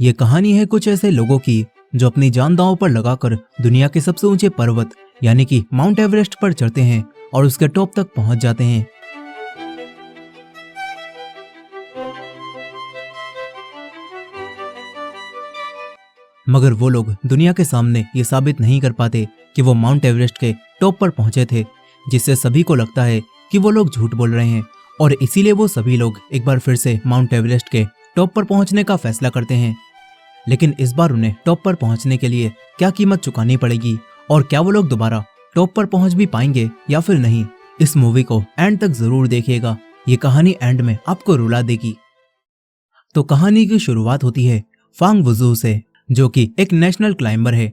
ये कहानी है कुछ ऐसे लोगों की जो अपनी जान दांव पर लगाकर दुनिया के सबसे ऊंचे पर्वत यानी कि माउंट एवरेस्ट पर चढ़ते हैं और उसके टॉप तक पहुंच जाते हैं। मगर वो लोग दुनिया के सामने ये साबित नहीं कर पाते कि वो माउंट एवरेस्ट के टॉप पर पहुंचे थे, जिससे सभी को लगता है कि वो लोग झूठ बोल रहे हैं और इसीलिए वो सभी लोग एक बार फिर से माउंट एवरेस्ट के टॉप पर पहुंचने का फैसला करते हैं। लेकिन इस बार उन्हें टॉप पर पहुंचने के लिए क्या कीमत चुकानी पड़ेगी और क्या वो लोग दोबारा टॉप पर पहुंच भी पाएंगे या फिर नहीं, इस मूवी को एंड तक जरूर देखिएगा। ये कहानी एंड में आपको रुला देगी। तो कहानी की शुरुआत होती है फांग वुजू से, जो कि एक नेशनल क्लाइंबर है।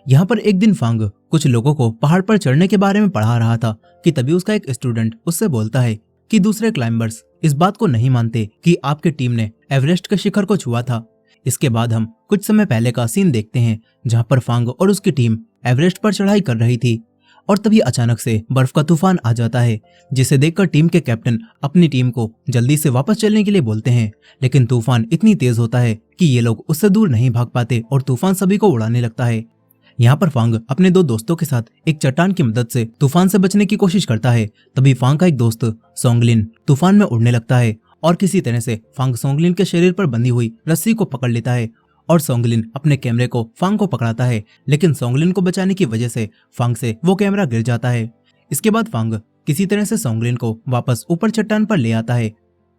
यहाँ पर एक दिन फांग कुछ लोगों को पहाड़ पर चढ़ने के बारे में पढ़ा रहा था कि तभी उसका एक स्टूडेंट उससे बोलता है कि दूसरे क्लाइंबर्स इस बात को नहीं मानते कि आपके टीम ने एवरेस्ट के शिखर को छुआ था। इसके बाद हम कुछ समय पहले का सीन देखते हैं जहां पर फांग और उसकी टीम एवरेस्ट पर चढ़ाई कर रही थी और तभी अचानक से बर्फ का तूफान आ जाता है, जिसे देखकर टीम के कैप्टन अपनी टीम को जल्दी से वापस चलने के लिए बोलते हैं। लेकिन तूफान इतनी तेज होता है कि ये लोग उससे दूर नहीं भाग पाते और तूफान सभी को उड़ाने लगता है। यहाँ पर फांग अपने दो दोस्तों के साथ एक चट्टान की मदद से तूफान से बचने की कोशिश करता है। तभी फांग का एक दोस्त सोंगलिन तूफान में उड़ने लगता है और किसी तरह से फांग सोंगलिन के शरीर पर बंधी हुई रस्सी को पकड़ लेता है और सोंगलिन अपने कैमरे को फांग को पकड़ाता है। लेकिन सोंगलिन को बचाने की वजह से फांग से वो कैमरा गिर जाता है। इसके बाद फांग किसी तरह से सोंगलिन को वापस ऊपर चट्टान पर ले आता है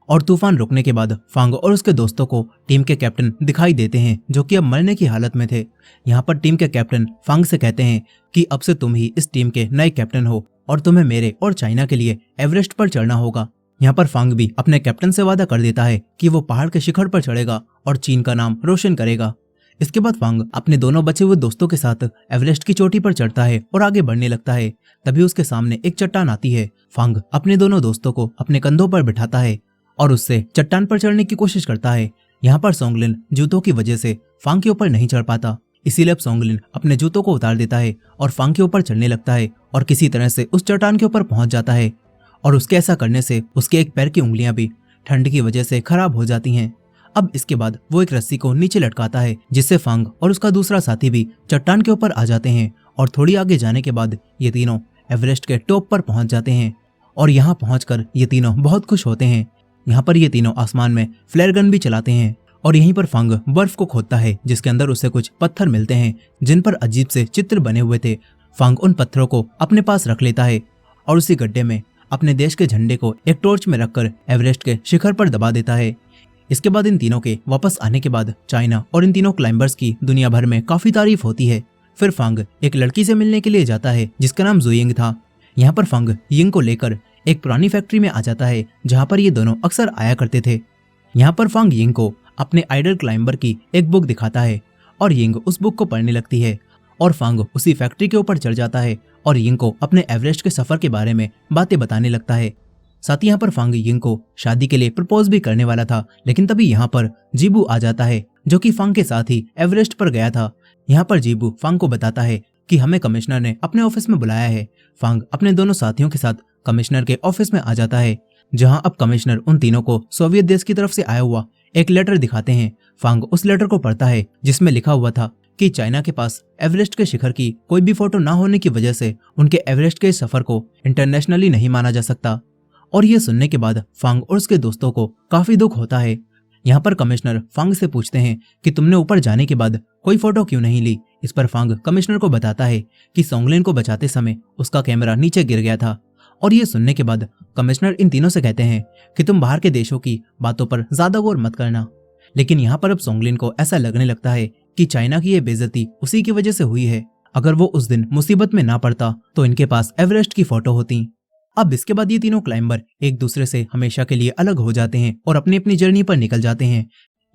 और तूफान रुकने के बाद फांग और उसके दोस्तों को टीम के कैप्टन दिखाई देते हैं, जो कि अब मरने की हालत में थे। यहाँ पर टीम के कैप्टन फांग से कहते हैं कि अब से तुम ही इस टीम के नए कैप्टन हो और तुम्हें मेरे और चाइना के लिए एवरेस्ट पर चढ़ना होगा। यहाँ पर फांग भी अपने कैप्टन से वादा कर देता है कि वो पहाड़ के शिखर पर चढ़ेगा और चीन का नाम रोशन करेगा। इसके बाद फांग अपने दोनों बचे हुए दोस्तों के साथ एवरेस्ट की चोटी पर चढ़ता है और आगे बढ़ने लगता है। तभी उसके सामने एक चट्टान आती है। फांग अपने दोनों दोस्तों को अपने कंधों पर बिठाता है और उससे चट्टान पर चढ़ने की कोशिश करता है। यहाँ पर सोंगलिन जूतों की वजह से फांग के ऊपर नहीं चढ़ पाता, इसीलिए अब सोंगलिन अपने जूतों को उतार देता है और फांग के ऊपर चढ़ने लगता है और किसी तरह से उस चट्टान के ऊपर पहुंच जाता है। और उसके ऐसा करने से उसके एक पैर की उंगलियां भी ठंड की वजह से खराब हो जाती हैं। अब इसके बाद वो एक रस्सी को नीचे लटकाता है, जिससे फांग और उसका दूसरा साथी भी चट्टान के ऊपर आ जाते हैं और थोड़ी आगे जाने के बाद ये तीनों एवरेस्ट के टॉप पर पहुंच जाते हैं। और यहाँ पहुंचकर ये तीनों बहुत खुश होते हैं। यहाँ पर ये तीनों आसमान में फ्लेयर गन भी चलाते हैं और यहीं पर फांग बर्फ को खोदता है, जिसके अंदर उसे कुछ पत्थर मिलते हैं जिन पर अजीब से चित्र बने हुए थे। फांग उन पत्थरों को अपने पास रख लेता है और उसी गड्ढे में अपने देश के झंडे को एक टॉर्च में रखकर एवरेस्ट के शिखर पर दबा देता है। इसके बाद इन तीनों के वापस आने के बाद चाइना और इन तीनों क्लाइंबर्स की दुनिया भर में काफी तारीफ होती है। फिर फांग एक लड़की से मिलने के लिए जाता है जिसका नाम जुयिंग था। यहाँ पर फांग यिंग को लेकर एक पुरानी फैक्ट्री में आ जाता है जहाँ पर ये दोनों अक्सर आया करते थे। यहाँ पर फांग यिंग को अपने आइडल क्लाइंबर की एक बुक दिखाता है और यिंग उस बुक को पढ़ने लगती है और फांग उसी फैक्ट्री के ऊपर चढ़ जाता है और यिंग को अपने एवरेस्ट के सफर के बारे में बातें बताने लगता है। साथ ही यहाँ पर फांग यिंग को शादी के लिए प्रपोज भी करने वाला था, लेकिन तभी यहाँ पर जीबू आ जाता है जो कि फांग के साथ ही एवरेस्ट पर गया था। यहाँ पर जीबू फांग को बताता है कि हमें कमिश्नर ने अपने ऑफिस में बुलाया है। फांग अपने दोनों साथियों के साथ कमिश्नर के ऑफिस में आ जाता है, जहाँ अब कमिश्नर उन तीनों को सोवियत देश की तरफ से आया हुआ एक लेटर दिखाते हैं। फांग उस लेटर को पढ़ता है जिसमें लिखा हुआ था कि चाइना के पास एवरेस्ट के शिखर की कोई भी फोटो ना होने की वजह से उनके एवरेस्ट के सफर को इंटरनेशनली नहीं माना जा सकता। और ये सुनने के बाद फांग और उसके दोस्तों को काफी दुख होता है। यहाँ पर कमिश्नर फांग से पूछते हैं कि तुमने ऊपर जाने के बाद कोई फोटो क्यों नहीं ली। इस पर फांग कमिश्नर को बताता है कि सोंगलिन को बचाते समय उसका कैमरा नीचे गिर गया था। और ये सुनने के बाद कमिश्नर इन तीनों से कहते हैं कि तुम बाहर के देशों की बातों पर ज्यादा गौर मत करना। लेकिन यहाँ पर अब सोंगलिन को ऐसा लगने लगता है कि चाइना की ये बेइज्जती उसी की वजह से हुई है। अगर वो उस दिन मुसीबत में ना पड़ता तो इनके पास एवरेस्ट की फोटो होती। अब इसके बाद ये तीनों क्लाइंबर एक दूसरे से हमेशा के लिए अलग हो जाते हैं और अपनी अपनी जर्नी पर निकल जाते हैं।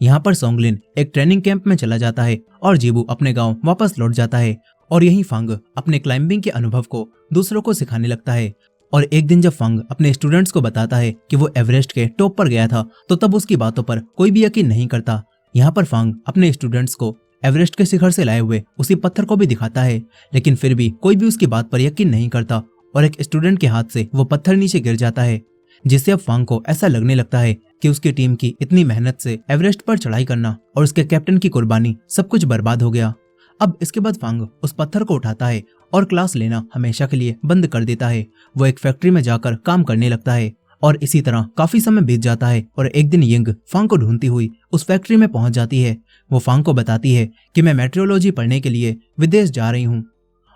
यहाँ पर सोंगलिन एक ट्रेनिंग कैंप में चला जाता है और जीबू अपने गांव वापस लौट जाता है और यहीं फांग अपने क्लाइंबिंग के अनुभव को दूसरों को सिखाने लगता है। और एक दिन जब फांग अपने स्टूडेंट्स को बताता है कि वो एवरेस्ट के टॉप पर गया था, तो तब उसकी बातों पर कोई भी यकीन नहीं करता। यहाँ पर फांग अपने स्टूडेंट्स को एवरेस्ट के शिखर से लाए हुए उसी पत्थर को भी दिखाता है, लेकिन फिर भी कोई भी उसकी बात पर यकीन नहीं करता और एक स्टूडेंट के हाथ से वो पत्थर नीचे गिर जाता है, जिससे अब फांग को ऐसा लगने लगता है कि उसकी टीम की इतनी मेहनत से एवरेस्ट पर चढ़ाई करना और उसके कैप्टन की कुर्बानी सब कुछ बर्बाद हो गया। अब इसके बाद फांग उस पत्थर को उठाता है और क्लास लेना हमेशा के लिए बंद कर देता है। वो एक फैक्ट्री में जाकर काम करने लगता है और इसी तरह काफी समय बीत जाता है और एक दिन यिंग फांग को ढूंढती हुई उस फैक्ट्री में पहुंच जाती है। वो फांग को बताती है कि मैं मेट्रोलॉजी पढ़ने के लिए विदेश जा रही हूँ।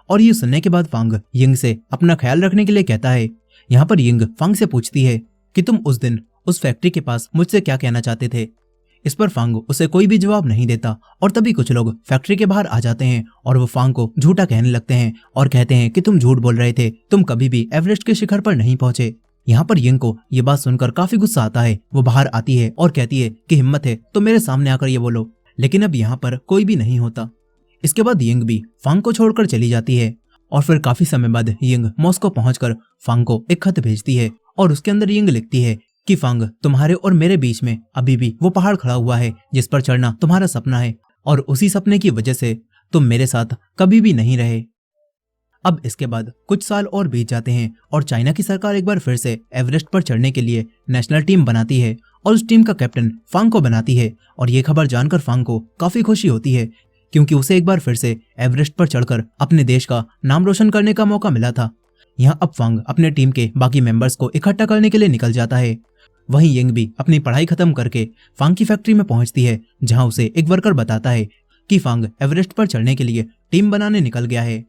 और ये सुनने के बाद फांग यिंग से अपना ख्याल रखने के लिए कहता है। यहाँ पर यिंग फांग से पूछती है कि तुम उस दिन उस फैक्ट्री के पास मुझसे क्या कहना चाहते थे। इस पर फांग उसे कोई भी जवाब नहीं देता और तभी कुछ लोग फैक्ट्री के बाहर आ जाते हैं और वो फांग को झूठा कहने लगते हैं और कहते हैं कि तुम झूठ बोल रहे थे, तुम कभी भी एवरेस्ट के शिखर पर नहीं पहुंचे। यहाँ पर यिंग को ये बात सुनकर काफी गुस्सा आता है। वो बाहर आती है और कहती है कि हिम्मत है तो मेरे सामने आकर ये बोलो, लेकिन अब यहाँ पर कोई भी नहीं होता। इसके बाद यिंग भी फांग को छोड़कर चली जाती है और फिर काफी समय बाद यिंग मॉस्को पहुंचकर फांग को एक खत भेजती है और उसके अंदर यिंग लिखती है कि फांग, तुम्हारे और मेरे बीच में अभी भी वो पहाड़ खड़ा हुआ है जिस पर चढ़ना तुम्हारा सपना है और उसी सपने की वजह से तुम मेरे साथ कभी भी नहीं रहे। अब इसके बाद कुछ साल और बीत जाते हैं और चाइना की सरकार एक बार फिर से एवरेस्ट पर चढ़ने के लिए नेशनल टीम बनाती है और उस टीम का कैप्टन फांग को बनाती है। और ये खबर जानकर फांग को काफी खुशी होती है क्योंकि उसे एक बार फिर से एवरेस्ट पर चढ़कर अपने देश का नाम रोशन करने का मौका मिला था। यहाँ अब फांग अपने टीम के बाकी मेंबर्स को इकट्ठा करने के लिए निकल जाता है। वहीं यिंग भी अपनी पढ़ाई खत्म करके फांग की फैक्ट्री में पहुंचती है जहां उसे एक वर्कर बताता है कि फांग एवरेस्ट पर चढ़ने के लिए टीम बनाने निकल गया है।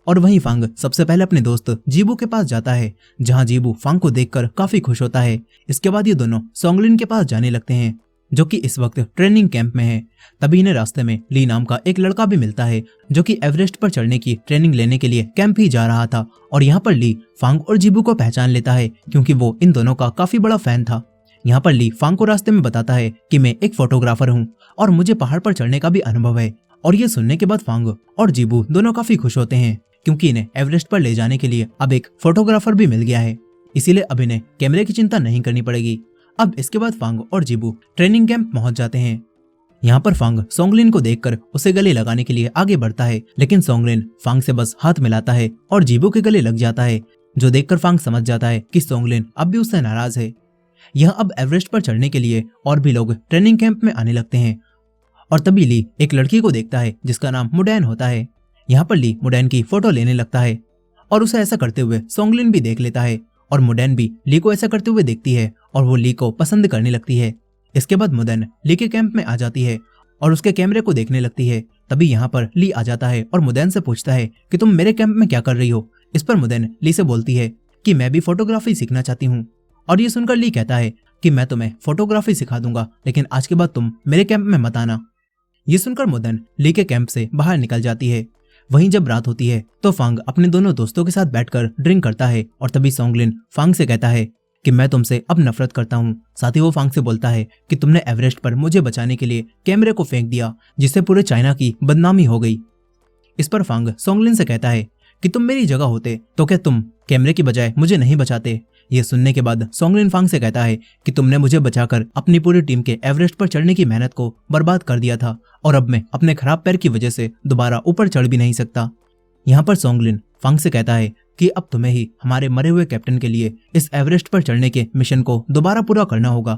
और वहीं फांग सबसे पहले अपने दोस्त जीबू के पास जाता है जहां जीबू फांग को देखकर काफी खुश होता है। इसके बाद ये दोनों सोंगलिन के पास जाने लगते हैं जो कि इस वक्त ट्रेनिंग कैंप में है। तभी इन्हें रास्ते में ली नाम का एक लड़का भी मिलता है जो कि एवरेस्ट पर चढ़ने की ट्रेनिंग लेने के लिए कैंप ही जा रहा था। और यहाँ पर ली फांग और जीबू को पहचान लेता है क्योंकि वो इन दोनों का काफी बड़ा फैन था। यहाँ पर ली फांग को रास्ते में बताता है कि मैं एक फोटोग्राफर हूँ और मुझे पहाड़ पर चढ़ने का भी अनुभव है। और ये सुनने के बाद फांग और जीबू दोनों काफी खुश होते हैं क्योंकि इन्हें एवरेस्ट पर ले जाने के लिए अब एक फोटोग्राफर भी मिल गया है, इसीलिए अब इन्हें कैमरे की चिंता नहीं करनी पड़ेगी। अब इसके बाद फांग और जीबू ट्रेनिंग कैंप पहुंच जाते हैं। यहाँ पर फांग सोंगलिन को देखकर उसे गले लगाने के लिए आगे बढ़ता है, लेकिन सोंगलिन फांग से बस हाथ मिलाता है और जीबू के गले लग जाता है, जो देखकर फांग समझ जाता है कि सोंगलिन अब भी उससे नाराज है। यह अब एवरेस्ट पर चढ़ने के लिए और भी लोग ट्रेनिंग कैंप में आने लगते हैं और तभी ली एक लड़की को देखता है जिसका नाम मुडैन होता है। यहाँ पर ली मुडैन की फोटो लेने लगता है और उसे ऐसा करते हुए सोंगलिन भी देख लेता है और मुडैन भी ली को ऐसा करते हुए देखती है और वो ली को पसंद करने लगती है। इसके बाद मुडैन ली के कैंप में आ जाती है और उसके कैमरे को देखने लगती है। तभी यहाँ पर ली आ जाता है और मुडैन से पूछता है कि तुम मेरे कैंप में क्या कर रही हो। इस पर मुडैन ली से बोलती है कि मैं भी फोटोग्राफी सीखना चाहती हूँ। और ये सुनकर ली कहता है कि मैं तुम्हें फोटोग्राफी सिखा दूंगा, लेकिन आज के बाद तुम मेरे कैंप में मत आना। ये सुनकर मुडैन ली के कैंप से बाहर निकल जाती है। वहीं जब रात होती है तो फांग अपने दोनों दोस्तों के साथ बैठकर ड्रिंक करता है और तभी सोंगलिन फांग से कहता है कि मैं तुमसे अब नफरत करता हूँ। साथ ही वो फांग से बोलता है कि तुमने एवरेस्ट पर मुझे बचाने के लिए कैमरे को फेंक दिया जिससे पूरे चाइना की बदनामी हो गई। इस पर फांग सोंगलिन से कहता है कि तुम मेरी जगह होते तो क्या तुम कैमरे की बजाय मुझे नहीं बचाते। ये सुनने के बाद सोंगलिन फांग से कहता है कि तुमने मुझे बचाकर अपनी पूरी टीम के एवरेस्ट पर चढ़ने की मेहनत को बर्बाद कर दिया था और अब मैं अपने खराब पैर की वजह से दोबारा ऊपर चढ़ भी नहीं सकता। यहाँ पर सोंगलिन फांग से कहता है कि अब तुम्हें ही हमारे मरे हुए कैप्टन के लिए इस एवरेस्ट पर चढ़ने के मिशन को दोबारा पूरा करना होगा।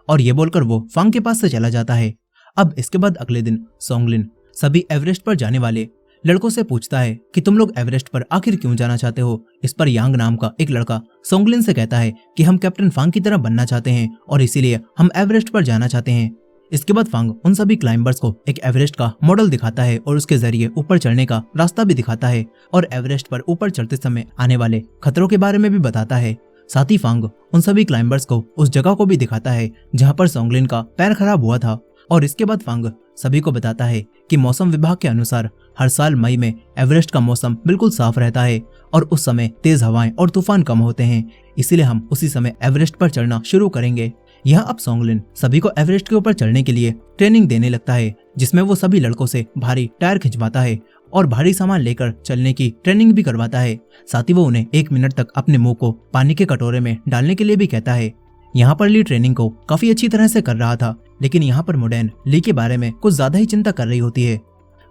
और ये बोलकर वो फांग के पास से चला जाता है। अब इसके बाद अगले दिन सोंगलिन सभी एवरेस्ट पर जाने वाले लड़कों से पूछता है कि तुम लोग एवरेस्ट पर आखिर क्यों जाना चाहते हो। इस पर यांग नाम का एक लड़का सोंगलिन से कहता है कि हम कैप्टन फांग की तरह बनना चाहते हैं और इसीलिए हम एवरेस्ट पर जाना चाहते हैं। इसके बाद फांग उन सभी क्लाइंबर्स को एक एवरेस्ट का मॉडल दिखाता है और उसके जरिए ऊपर चढ़ने का रास्ता भी दिखाता है और एवरेस्ट पर ऊपर चढ़ते समय आने वाले खतरों के बारे में भी बताता है। साथ ही फांग उन सभी क्लाइंबर्स को उस जगह को भी दिखाता है जहाँ पर सोंगलिन का पैर खराब हुआ था। और इसके बाद फांग सभी को बताता है कि मौसम विभाग के अनुसार हर साल मई में एवरेस्ट का मौसम बिल्कुल साफ रहता है और उस समय तेज हवाएं और तूफान कम होते हैं, इसीलिए हम उसी समय एवरेस्ट पर चढ़ना शुरू करेंगे। यहाँ अब सोंगलिन सभी को एवरेस्ट के ऊपर चढ़ने के लिए ट्रेनिंग देने लगता है, जिसमें वो सभी लड़कों से भारी टायर खिंचवाता है और भारी सामान लेकर चलने की ट्रेनिंग भी करवाता है। साथ ही वो उन्हें 1 मिनट तक अपने मुंह को पानी के कटोरे में डालने के लिए भी कहता है। यहाँ पर ली ट्रेनिंग को काफी अच्छी तरह से कर रहा था, लेकिन यहाँ पर मुडैन ली के बारे में कुछ ज्यादा ही चिंता कर रही होती है।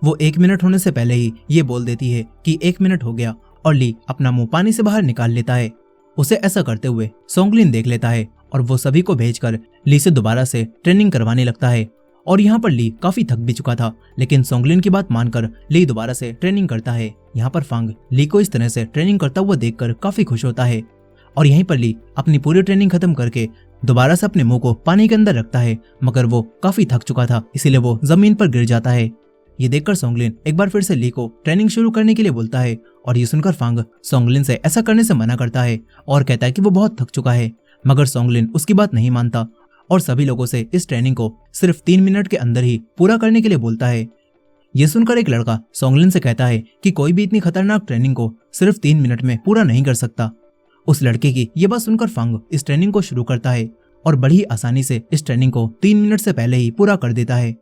वो 1 मिनट होने से पहले ही ये बोल देती है कि 1 मिनट हो गया और ली अपना मुंह पानी से बाहर निकाल लेता है। उसे ऐसा करते हुए सोंगलिन देख लेता है और वो सभी को भेजकर ली से दोबारा से ट्रेनिंग करवाने लगता है। और यहाँ पर ली काफी थक भी चुका था, लेकिन सोंगलिन की बात मानकर ली दोबारा से ट्रेनिंग करता है। यहाँ पर फांग ली को इस तरह से ट्रेनिंग करता हुआ देखकर काफी खुश होता है और यहीं पर ली अपनी पूरी ट्रेनिंग खत्म करके दोबारा से अपने मुंह को पानी के अंदर रखता है, मगर वो काफी थक चुका था, इसीलिए वो जमीन पर गिर जाता है। ये देखकर सोंगलिन एक बार फिर से ली को ट्रेनिंग शुरू करने के लिए बोलता है और ये सुनकर फांग सोंगलिन से ऐसा करने से मना करता है और कहता है कि वो बहुत थक चुका है, मगर सोंगलिन उसकी बात नहीं मानता और सभी लोगों से इस ट्रेनिंग को सिर्फ 3 मिनट के अंदर ही पूरा करने के लिए बोलता है। ये सुनकर एक लड़का सोंगलिन से कहता है कि कोई भी इतनी खतरनाक ट्रेनिंग को सिर्फ 3 मिनट में पूरा नहीं कर सकता। उस लड़के की ये बात सुनकर फांग इस ट्रेनिंग को शुरू करता है और बड़ी आसानी से इस ट्रेनिंग को 3 मिनट से पहले ही पूरा कर देता है।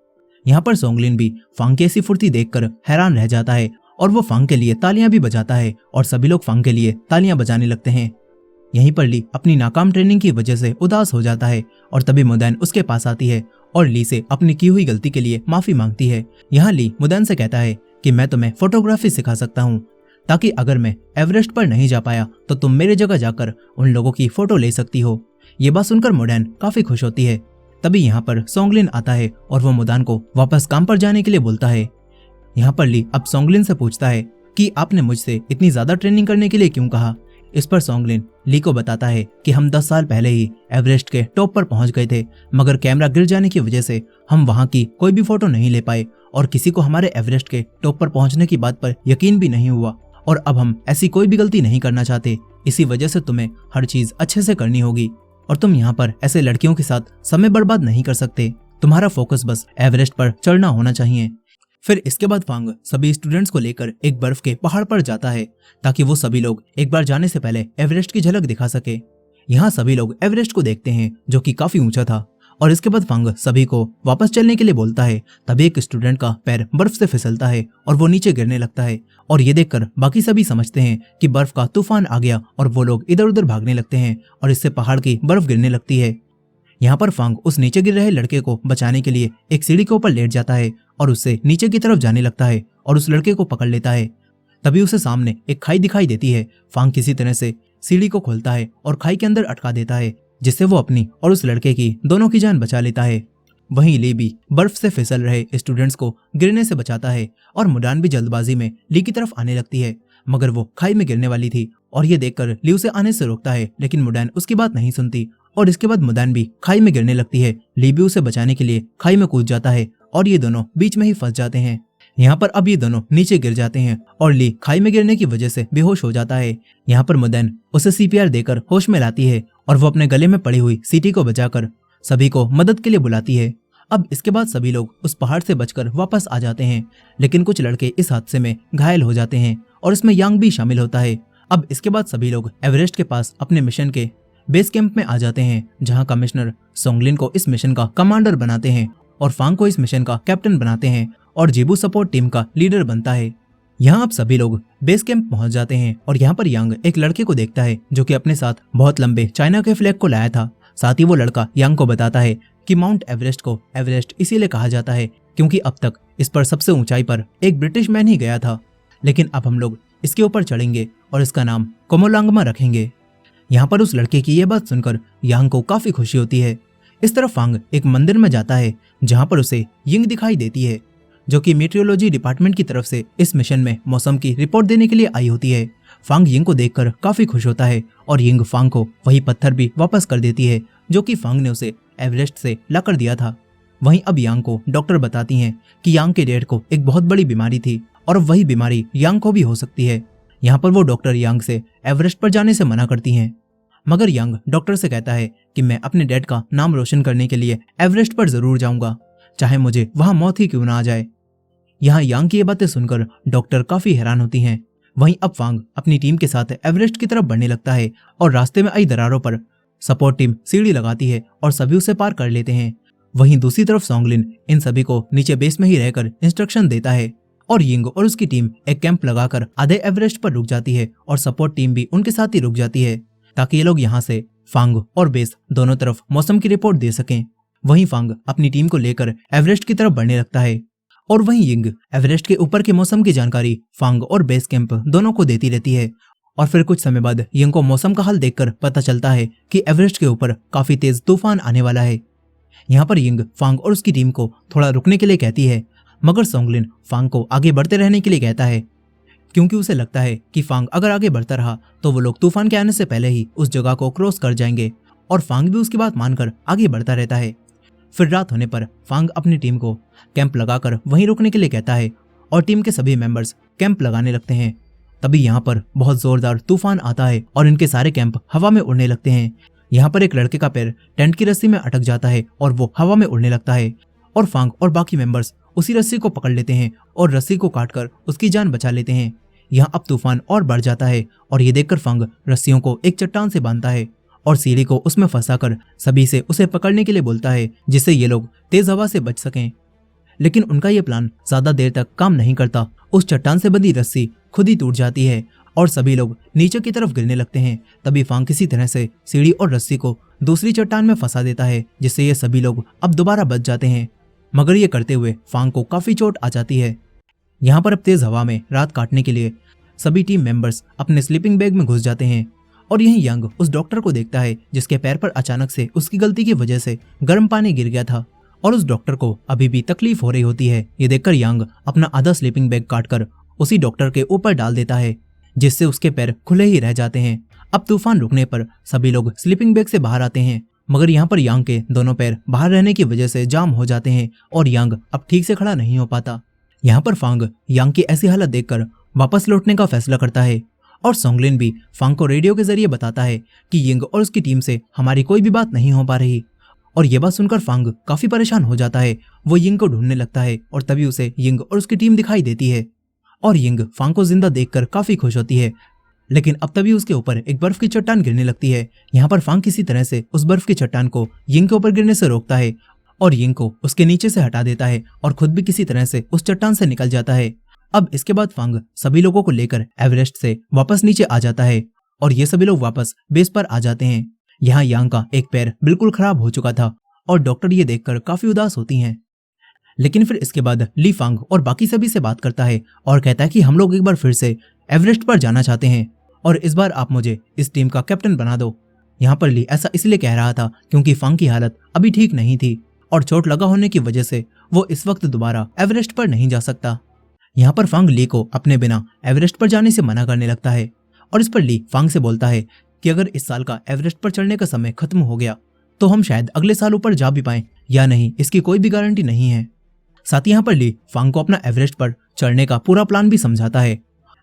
यहाँ पर सोंगलिन भी फांग की ऐसी फुर्ती देखकर हैरान रह जाता है और वो फांग के लिए तालियां भी बजाता है और सभी लोग फांग के लिए तालियां बजाने लगते हैं। यहीं पर ली अपनी नाकाम ट्रेनिंग की वजह से उदास हो जाता है और तभी मुदैन उसके पास आती है और ली से अपनी की हुई गलती के लिए माफी मांगती है। यहाँ ली मुदैन से कहता है कि मैं तुम्हें फोटोग्राफी सिखा सकता हूँ, ताकि अगर मैं एवरेस्ट पर नहीं जा पाया तो तुम मेरे जगह जाकर उन लोगों की फोटो ले सकती हो। ये बात सुनकर मुदैन काफी खुश होती है। तभी यहाँ पर सोंगलिन आता है और वो मुदैन को वापस काम पर जाने के लिए बोलता है। यहाँ पर ली अब सोंगलिन से पूछता है कि आपने मुझसे इतनी ज्यादा ट्रेनिंग करने के लिए क्यों कहा। इस पर सोंगलिन ली को बताता है कि हम 10 साल पहले ही एवरेस्ट के टॉप पर पहुंच गए थे, मगर कैमरा गिर जाने की वजह से हम वहां की कोई भी फोटो नहीं ले पाए और किसी को हमारे एवरेस्ट के टॉप पर पहुंचने की बात पर यकीन भी नहीं हुआ, और अब हम ऐसी कोई भी गलती नहीं करना चाहते। इसी वजह से तुम्हें हर चीज अच्छे से करनी होगी और तुम यहाँ पर ऐसे लड़कियों के साथ समय बर्बाद नहीं कर सकते। तुम्हारा फोकस बस एवरेस्ट पर चढ़ना होना चाहिए। फिर इसके बाद फांग सभी स्टूडेंट्स को लेकर एक बर्फ के पहाड़ पर जाता है ताकि वो सभी लोग एक बार जाने से पहले एवरेस्ट की झलक दिखा सके। यहाँ सभी लोग एवरेस्ट को देखते हैं जो कि काफी ऊंचा था और इसके बाद फांग सभी को वापस चलने के लिए बोलता है। तभी एक स्टूडेंट का पैर बर्फ से फिसलता है और वो नीचे गिरने लगता है और ये देखकर बाकी सभी समझते हैं कि बर्फ का तूफान आ गया और वो लोग इधर उधर भागने लगते हैं और इससे पहाड़ की बर्फ गिरने लगती है। यहाँ पर फांग उस नीचे गिर रहे लड़के को बचाने के लिए एक सीढ़ी के ऊपर लेट जाता है और उससे नीचे की तरफ जाने लगता है और उस लड़के को पकड़ लेता है। तभी उसे सामने एक खाई दिखाई देती है। फांग किसी तरह से सीढ़ी को खोलता है और खाई के अंदर अटका देता है, जिससे वो अपनी और उस लड़के की दोनों की जान बचा लेता है। वहीं ली भी बर्फ से फिसल रहे स्टूडेंट्स को गिरने से बचाता है और मुडान भी जल्दबाजी में ली की तरफ आने लगती है, मगर वो खाई में गिरने वाली थी और ये देखकर ली उसे आने से रोकता है, लेकिन मुडान उसकी बात नहीं सुनती और इसके बाद मुडान भी खाई में गिरने लगती है। ली भी उसे बचाने के लिए खाई में कूद जाता है और ये दोनों बीच में ही फंस जाते हैं। यहाँ पर अब ये दोनों नीचे गिर जाते हैं और ली खाई में गिरने की वजह से बेहोश हो जाता है। यहाँ पर मुदैन उसे सीपीआर देकर होश में लाती है और वो अपने गले में पड़ी हुई सीटी को बचाकर सभी को मदद के लिए बुलाती है। अब इसके बाद सभी लोग उस पहाड़ से बचकर वापस आ जाते हैं, लेकिन कुछ लड़के इस हादसे में घायल हो जाते हैं और इसमें यांग भी शामिल होता है। अब इसके बाद सभी लोग एवरेस्ट के पास अपने मिशन के बेस कैंप में आ जाते हैं, जहाँ कमिश्नर सोंगलिन को इस मिशन का कमांडर बनाते हैं और फांग को इस मिशन का कैप्टन बनाते हैं और जीबू सपोर्ट टीम का लीडर बनता है। यहाँ अब सभी लोग बेस कैंप पहुंच जाते हैं और यहाँ पर यांग एक लड़के को देखता है जो कि अपने साथ बहुत लंबे चाइना के फ्लैग को लाया था। साथ ही वो लड़का यांग को बताता है कि माउंट एवरेस्ट को एवरेस्ट इसीलिए कहा जाता है क्योंकि अब तक इस पर सबसे ऊंचाई पर एक ब्रिटिश मैन ही गया था, लेकिन अब हम लोग इसके ऊपर चढ़ेंगे और इसका नाम कोमोलांगमा रखेंगे। यहाँ पर उस लड़के की यह बात सुनकर यांग को काफी खुशी होती है। इस तरफ फांग एक मंदिर में जाता है जहाँ पर उसे यिंग दिखाई देती है, जो कि मीटियोलॉजी डिपार्टमेंट की तरफ से इस मिशन में मौसम की रिपोर्ट देने के लिए आई होती है। फांग यिंग को देखकर काफी खुश होता है और यिंग फांग को वही पत्थर भी वापस कर देती है जो कि फांग ने उसे एवरेस्ट से लाकर दिया था। वहीं अब यांग को डॉक्टर बताती हैं कि यांग के डैड को एक बहुत बड़ी बीमारी थी और वही बीमारी यांग को भी हो सकती है। यहाँ पर वो डॉक्टर यांग से एवरेस्ट पर जाने से मना करती हैं, मगर यांग डॉक्टर से कहता है कि मैं अपने डैड का नाम रोशन करने के लिए एवरेस्ट पर जरूर जाऊंगा, चाहे मुझे वहां मौत ही क्यों ना आ जाए। यहाँ यांग की ये बातें सुनकर डॉक्टर काफी हैरान होती हैं। वहीं अब फांग अपनी टीम के साथ एवरेस्ट की तरफ बढ़ने लगता है और रास्ते में आई दरारों पर सपोर्ट टीम सीढ़ी लगाती है और सभी उसे पार कर लेते हैं। वहीं दूसरी तरफ सोंगलिन इन सभी को नीचे बेस में ही रहकर इंस्ट्रक्शन देता है और यिंग और उसकी टीम एक कैंप लगाकर आधे एवरेस्ट पर रुक जाती है और सपोर्ट टीम भी उनके साथ ही रुक जाती है ताकि ये लोग यहाँ से फांग और बेस दोनों तरफ मौसम की रिपोर्ट दे सकें। वहीं फांग अपनी टीम को लेकर एवरेस्ट की तरफ बढ़ने लगता है और वहीं यिंग एवरेस्ट के ऊपर के मौसम की जानकारी फांग और बेस कैंप दोनों को देती रहती है और फिर कुछ समय बाद यंग को मौसम का हाल देखकर पता चलता है कि एवरेस्ट के ऊपर काफी तेज तूफान आने वाला है। यहाँ पर यंग फांग और उसकी टीम को थोड़ा रुकने के लिए कहती है, मगर सोंगलिन फांग को आगे बढ़ते रहने के लिए कहता है, क्योंकि उसे लगता है कि फांग अगर आगे बढ़ता रहा तो वो लोग तूफान के आने से पहले ही उस जगह को क्रॉस कर जाएंगे। और फांग भी उसकी बात मानकर आगे बढ़ता रहता है। फिर रात होने पर फांग अपनी टीम को कैंप लगाकर वहीं रुकने के लिए कहता है और टीम के सभी मेंबर्स कैंप लगाने लगते हैं। तभी यहाँ पर बहुत जोरदार तूफान आता है और इनके सारे कैंप हवा में उड़ने लगते हैं। यहाँ पर एक लड़के का पैर टेंट की रस्सी में अटक जाता है और वो हवा में उड़ने लगता है और फांग और बाकी मेंबर्स उसी रस्सी को पकड़ लेते हैं और रस्सी को काटकर उसकी जान बचा लेते हैं। यहाँ अब तूफान और बढ़ जाता है और ये देखकर फांग रस्सियों को एक चट्टान से बांधता है और सीढ़ी को उसमें फंसाकर सभी से उसे पकड़ने के लिए बोलता है, जिससे ये लोग तेज हवा से बच सकें। लेकिन उनका ये प्लान ज्यादा देर तक काम नहीं करता। उस चट्टान से बंधी रस्सी खुद ही टूट जाती है और सभी लोग नीचे की तरफ गिरने लगते हैं। तभी फांग किसी तरह से सीढ़ी और रस्सी को दूसरी चट्टान में फंसा देता है, जिससे ये सभी लोग अब दोबारा बच जाते हैं। मगर ये करते हुए फांग को काफी चोट आ जाती है। यहाँ पर अब तेज हवा में रात काटने के लिए सभी टीम मेंबर्स अपने स्लीपिंग बैग में घुस जाते हैं और यहीं यंग उस डॉक्टर को देखता है जिसके पैर पर अचानक से उसकी गलती की वजह से गर्म पानी गिर गया था और उस डॉक्टर को अभी भी तकलीफ हो रही होती है। ये देखकर यंग अपना आधा स्लीपिंग बैग काटकर उसी डॉक्टर के ऊपर डाल देता है, जिससे उसके पैर खुले ही रह जाते हैं। अब तूफान रुकने पर सभी लोग स्लीपिंग बैग से बाहर आते हैं, मगर यहाँ पर यांग के दोनों पैर बाहर रहने की वजह से जाम हो जाते हैं और यांग अब ठीक से खड़ा नहीं हो पाता। यहाँ पर फांग यांग की ऐसी हालत देखकर वापस लौटने का फैसला करता है और सोंगलिन भी फांग को रेडियो के जरिए बताता है कि यंग और उसकी टीम से हमारी कोई भी बात नहीं हो पा रही। और ये बात सुनकर फांग काफी परेशान हो जाता है। वो यंग को ढूंढने लगता है और तभी उसे यंग और उसकी टीम दिखाई देती है और यंग फांग को जिंदा देखकर काफी खुश होती है। लेकिन अब तभी उसके ऊपर एक बर्फ की चट्टान गिरने लगती है। यहाँ पर फांग किसी तरह से उस बर्फ की चट्टान को यंग के ऊपर गिरने से रोकता है और यंग को उसके नीचे से हटा देता है और खुद भी किसी तरह से उस चट्टान से निकल जाता है। अब इसके बाद फांग सभी लोगों को लेकर एवरेस्ट से वापस नीचे आ जाता है और ये सभी लोग वापस बेस पर आ जाते हैं। यहाँ यांग का एक पैर बिल्कुल खराब हो चुका था और डॉक्टर ये देखकर काफी उदास होती हैं। लेकिन फिर इसके बाद ली फांग और बाकी सभी से बात करता है और कहता है कि हम लोग एक बार फिर से एवरेस्ट पर जाना चाहते हैं और इस बार आप मुझे इस टीम का कैप्टन बना दो। यहाँ पर ली ऐसा इसलिए कह रहा था क्योंकि फांग की हालत अभी ठीक नहीं थी और चोट लगा होने की वजह से वो इस वक्त दोबारा एवरेस्ट पर नहीं जा सकता। यहाँ पर फांग ली को अपने बिना एवरेस्ट पर जाने से मना करने लगता है और इस पर ली फांग से बोलता है कि अगर इस साल का एवरेस्ट पर चढ़ने का समय खत्म हो गया तो हम शायद अगले साल ऊपर जा भी पाएं या नहीं, इसकी कोई भी गारंटी नहीं है। साथ ही यहाँ पर ली फांग को अपना एवरेस्ट पर चढ़ने का पूरा प्लान भी समझाता है,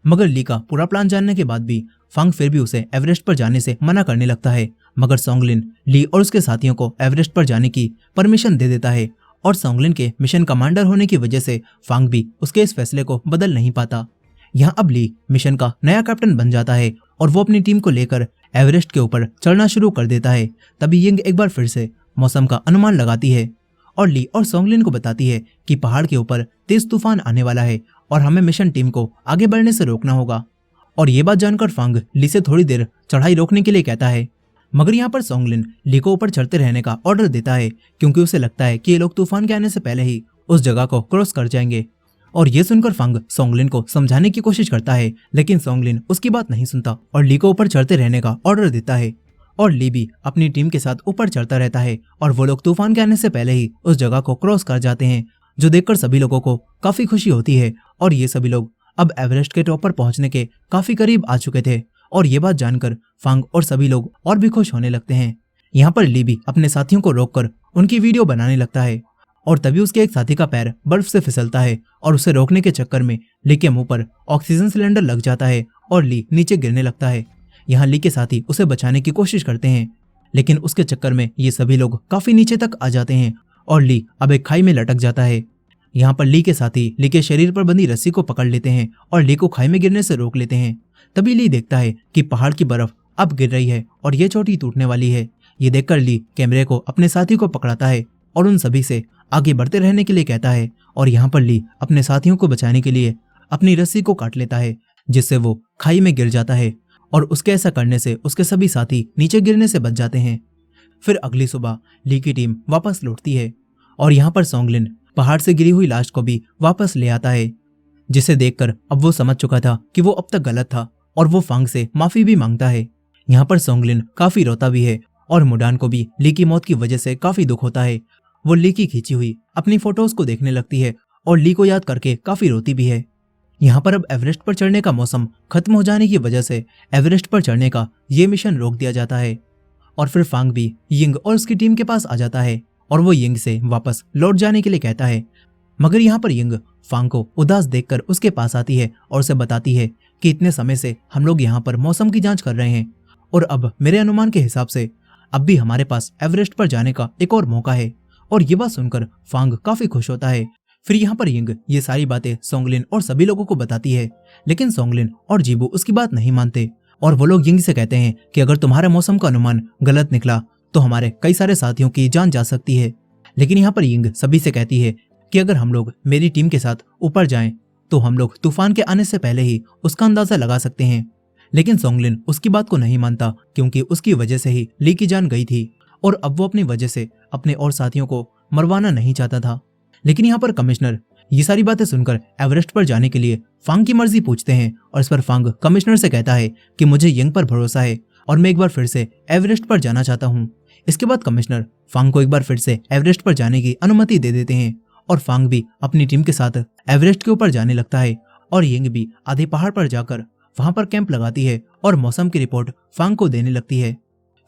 मगर ली का पूरा प्लान जानने के बाद भी फांग फिर भी उसे एवरेस्ट पर जाने से मना करने लगता है। मगर सोंगलिन ली और उसके साथियों को एवरेस्ट पर जाने की परमिशन दे देता है और सोंगलिन के मिशन कमांडर होने की वजह से फांग भी उसके इस फैसले को बदल नहीं पाता। यहाँ अब ली मिशन का नया कैप्टन बन जाता है और वो अपनी टीम को लेकर एवरेस्ट के ऊपर चढ़ना शुरू कर देता है। तभी यंग एक बार फिर से मौसम का अनुमान लगाती है और ली और सोंगलिन को बताती है कि पहाड़ के ऊपर तेज तूफान आने वाला है और हमें मिशन टीम को आगे बढ़ने से रोकना होगा। और ये बात जानकर फांग ली से थोड़ी देर चढ़ाई रोकने के लिए कहता है, मगर यहाँ पर सोंगलिन ली को ऊपर चढ़ते रहने का ऑर्डर देता है क्योंकि उसे लगता है कि ये लोग तूफान के आने से पहले ही उस जगह को क्रॉस कर जाएंगे। और ये सुनकर फांग सोंगलिन को समझाने की कोशिश करता है, लेकिन सोंगलिन उसकी बात नहीं सुनता और ली को ऊपर चढ़ते रहने का ऑर्डर देता है और ली भी अपनी टीम के साथ ऊपर चढ़ता रहता है और वो लोग तूफान के आने से पहले ही उस जगह को क्रॉस कर जाते हैं, जो देखकर सभी लोगों को काफी खुशी होती है। और ये सभी लोग अब एवरेस्ट के टॉप पर पहुंचने के काफी करीब आ चुके थे और ये बात जानकर फांग और सभी लोग और भी खुश होने लगते हैं। यहाँ पर ली भी अपने साथियों को रोककर उनकी वीडियो बनाने लगता है और तभी उसके एक साथी का पैर बर्फ से फिसलता है और उसे रोकने के चक्कर में ली के मुंह पर ऑक्सीजन सिलेंडर लग जाता है और ली नीचे गिरने लगता है। यहाँ ली के साथी उसे बचाने की कोशिश करते हैं, लेकिन उसके चक्कर में ये सभी लोग काफी नीचे तक आ जाते हैं और ली अब एक खाई में लटक जाता है। यहाँ पर ली के साथी ली के शरीर पर बंधी रस्सी को पकड़ लेते हैं और ली को खाई में गिरने से रोक लेते हैं। तभी ली देखता है कि पहाड़ की बर्फ अब गिर रही है और ये चोटी टूटने वाली है। ये देखकर ली कैमरे को अपने साथी को पकड़ाता है और उन सभी से आगे बढ़ते रहने के लिए कहता है और यहाँ पर ली अपने साथियों को बचाने के लिए अपनी रस्सी को काट लेता है, जिससे वो खाई में गिर जाता है और उसके ऐसा करने से उसके सभी साथी नीचे गिरने से बच जाते हैं। फिर अगली सुबह ली की टीम वापस लौटती है और यहाँ पर सोंगलिन पहाड़ से गिरी हुई लाश को भी वापस ले आता है, जिसे देखकर अब वो समझ चुका था कि वो अब तक गलत था और वो फांग से माफी भी मांगता है। यहाँ पर सोंगलिन काफी रोता भी है और मुडान को भी ली की मौत की वजह से काफी दुख होता है। वो ली की खींची हुई अपनी फोटोज को देखने लगती है और ली को याद करके काफी रोती भी है। यहाँ पर अब एवरेस्ट पर चढ़ने का मौसम खत्म हो जाने की वजह से एवरेस्ट पर चढ़ने का ये मिशन रोक दिया जाता है और फिर फांग भी यिंग और उसकी टीम के पास आ जाता है और वो यिंग से वापस लौट जाने के लिए कहता है। मगर यहाँ पर यिंग फांग को उदास देखकर उसके पास आती है और उसे बताती है कि इतने समय से हम लोग यहाँ पर मौसम की जांच कर रहे हैं और अब मेरे अनुमान के हिसाब से अब भी हमारे पास एवरेस्ट पर जाने का एक और मौका है। और ये बात सुनकर फांग काफी खुश होता है। फिर यहाँ पर यिंग ये सारी बातें सोंगलिन और सभी लोगों को बताती है, लेकिन सोंगलिन और जीबू उसकी बात नहीं मानते और वो लोग यिंग से कहते हैं कि अगर तुम्हारे मौसम का अनुमान गलत निकला तो हमारे कई सारे साथियों की जान जा सकती है। लेकिन यहाँ पर यिंग सभी से कहती है कि अगर हम लोग मेरी टीम के साथ ऊपर जाएं तो हम लोग तूफान के आने से पहले ही उसका अंदाजा लगा सकते हैं। लेकिन सोंगलिन उसकी बात को नहीं मानता क्योंकि उसकी वजह से ही ली की जान गई थी और अब वो अपनी वजह से अपने और साथियों को मरवाना नहीं चाहता था। लेकिन यहाँ पर कमिश्नर ये सारी बातें सुनकर एवरेस्ट पर जाने के लिए फांग की मर्जी पूछते हैं और इस पर फांग कमिश्नर से कहता है कि मुझे यंग पर भरोसा है और मैं एक बार फिर से एवरेस्ट पर जाना चाहता हूँ। इसके बाद कमिश्नर फांग को एक बार फिर से एवरेस्ट पर जाने की अनुमति दे देते हैं और फांग भी अपनी टीम के साथ एवरेस्ट के ऊपर जाने लगता है और यंग भी आधे पहाड़ पर जाकर वहां पर कैंप लगाती है और मौसम की रिपोर्ट फांग को देने लगती है।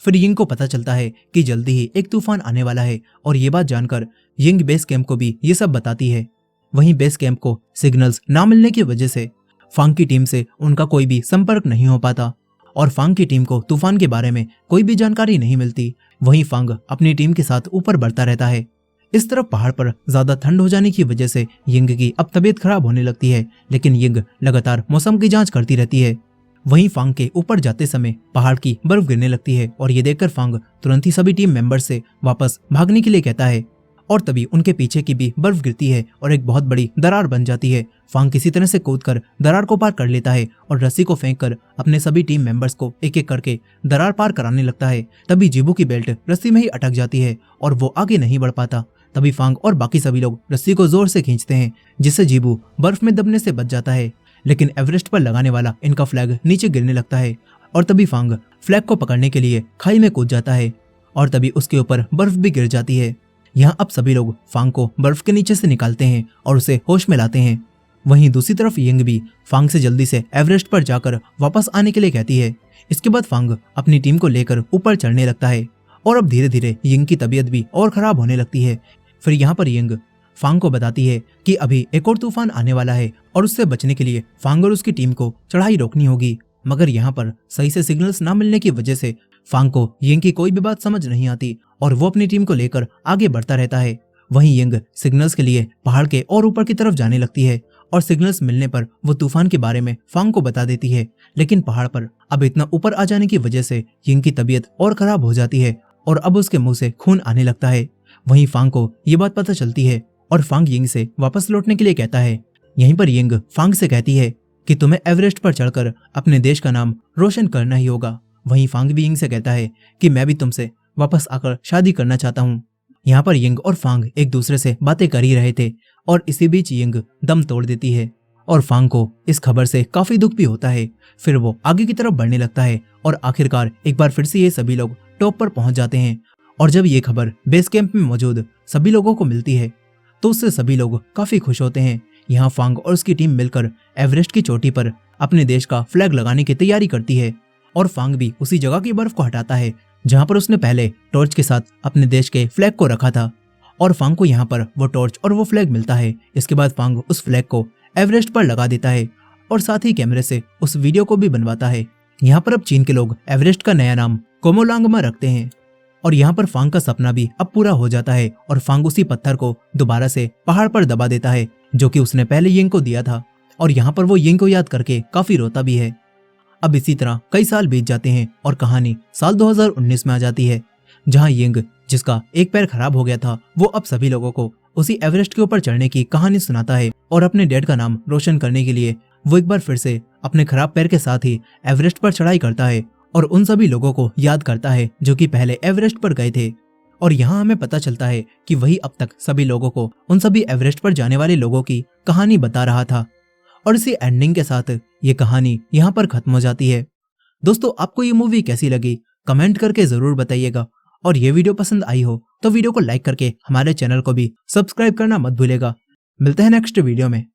फिर यिंग को पता चलता है कि जल्दी ही एक तूफान आने वाला है और ये बात जानकर यिंग बेस कैंप को भी ये सब बताती है। वहीं बेस कैंप को सिग्नल्स ना मिलने की वजह से फांग की टीम से उनका कोई भी संपर्क नहीं हो पाता और फांग की टीम को तूफान के बारे में कोई भी जानकारी नहीं मिलती। वहीं फांग अपनी टीम के साथ ऊपर बढ़ता रहता है। इस तरफ पहाड़ पर ज्यादा ठंड हो जाने की वजह से यिंग की अब तबीयत खराब होने लगती है, लेकिन यिंग लगातार मौसम की जांच करती रहती है। वहीं फांग के ऊपर जाते समय पहाड़ की बर्फ गिरने लगती है और ये देखकर फांग तुरंत ही सभी टीम मेंबर से वापस भागने के लिए कहता है और तभी उनके पीछे की भी बर्फ गिरती है और एक बहुत बड़ी दरार बन जाती है। फांग किसी तरह से कूदकर दरार को पार कर लेता है और रस्सी को फेंककर अपने सभी टीम मेंबर्स को एक एक करके दरार पार कराने लगता है। तभी जीबू की बेल्ट रस्सी में ही अटक जाती है और वो आगे नहीं बढ़ पाता। तभी फांग और बाकी सभी लोग रस्सी को जोर से खींचते हैं जिससे जीबू बर्फ में दबने से बच जाता है। लेकिन एवरेस्ट पर लगाने वाला इनका फ्लैग नीचे गिरने लगता है और तभी फांग फ्लैग को पकड़ने के लिए खाई में कूद जाता है और तभी उसके ऊपर बर्फ भी गिर जाती है। यहाँ अब सभी लोग फांग को बर्फ के नीचे से निकालते हैं और उसे होश में लाते हैं। वहीं दूसरी तरफ यिंग भी फांग से जल्दी से एवरेस्ट पर जाकर वापस आने के लिए कहती है। इसके बाद फांग अपनी टीम को लेकर ऊपर चढ़ने लगता है और अब धीरे धीरे यिंग की तबीयत भी और खराब होने लगती है। फिर यहाँ पर यिंग फांग को बताती है कि अभी एक और तूफान आने वाला है और उससे बचने के लिए फांग और उसकी टीम को चढ़ाई रोकनी होगी। मगर यहाँ पर सही से सिग्नल्स ना मिलने की वजह से फांग को यिंग की कोई भी बात समझ नहीं आती और वो अपनी टीम को लेकर आगे बढ़ता रहता है। वहीं यिंग सिग्नल्स के लिए पहाड़ के और ऊपर की तरफ जाने लगती है और सिग्नल्स मिलने पर वो तूफान के बारे में फांग को बता देती है। लेकिन पहाड़ पर अब इतना ऊपर आ जाने की वजह से यिंग की तबीयत और खराब हो जाती है और अब उसके मुंह से खून आने लगता है। वहीं फांग को ये बात पता चलती है और फांग यिंग से वापस लौटने के लिए कहता है। यहीं पर यिंग फांग से कहती है कि तुम्हें एवरेस्ट पर चढ़कर अपने देश का नाम रोशन करना ही होगा। वहीं फांग भी यिंग से कहता है कि मैं भी तुमसे वापस आकर शादी करना चाहता हूँ। यहाँ पर यिंग और फांग एक दूसरे से बातें कर ही रहे थे और इसी बीच यिंग दम तोड़ देती है और फांग को इस खबर से काफी दुख भी होता है। फिर वो आगे की तरफ बढ़ने लगता है और आखिरकार एक बार फिर से ये सभी लोग टॉप पर पहुंच जाते हैं। और जब ये खबर बेस कैंप में मौजूद सभी लोगों को मिलती है तो उससे सभी लोग काफी खुश होते हैं। यहाँ फांग और उसकी टीम मिलकर एवरेस्ट की चोटी पर अपने देश का फ्लैग लगाने की तैयारी करती है और फांग भी उसी जगह की बर्फ को हटाता है जहाँ पर उसने पहले टॉर्च के साथ अपने देश के फ्लैग को रखा था और फांग को यहाँ पर वो टॉर्च और वो फ्लैग मिलता है। इसके बाद फांग उस फ्लैग को एवरेस्ट पर लगा देता है और साथ ही कैमरे से उस वीडियो को भी बनवाता है। यहाँ पर अब चीन के लोग एवरेस्ट का नया नाम कोमोलांगमा रखते हैं और यहाँ पर फांग का सपना भी अब पूरा हो जाता है और फांग उसी पत्थर को दोबारा से पहाड़ पर दबा देता है जो कि उसने पहले यिंग को दिया था और यहाँ पर वो यिंग को याद करके काफी रोता भी है। अब इसी तरह कई साल बीत जाते हैं और कहानी साल 2019 में आ जाती है जहाँ यिंग जिसका एक पैर खराब हो गया था वो अब सभी लोगों को उसी एवरेस्ट के ऊपर चढ़ने की कहानी सुनाता है और अपने डैड का नाम रोशन करने के लिए वो एक बार फिर से अपने खराब पैर के साथ ही एवरेस्ट पर चढ़ाई करता है और उन सभी लोगों को याद करता है जो कि पहले एवरेस्ट पर गए थे। और यहाँ हमें पता चलता है कि वही अब तक सभी लोगों को उन सभी एवरेस्ट पर जाने वाले लोगों की कहानी बता रहा था और इसी एंडिंग के साथ ये कहानी यहाँ पर खत्म हो जाती है। दोस्तों, आपको ये मूवी कैसी लगी कमेंट करके जरूर बताइएगा, और ये वीडियो पसंद आई हो तो वीडियो को लाइक करके हमारे चैनल को भी सब्सक्राइब करना मत भूलेगा। मिलते हैं नेक्स्ट वीडियो में।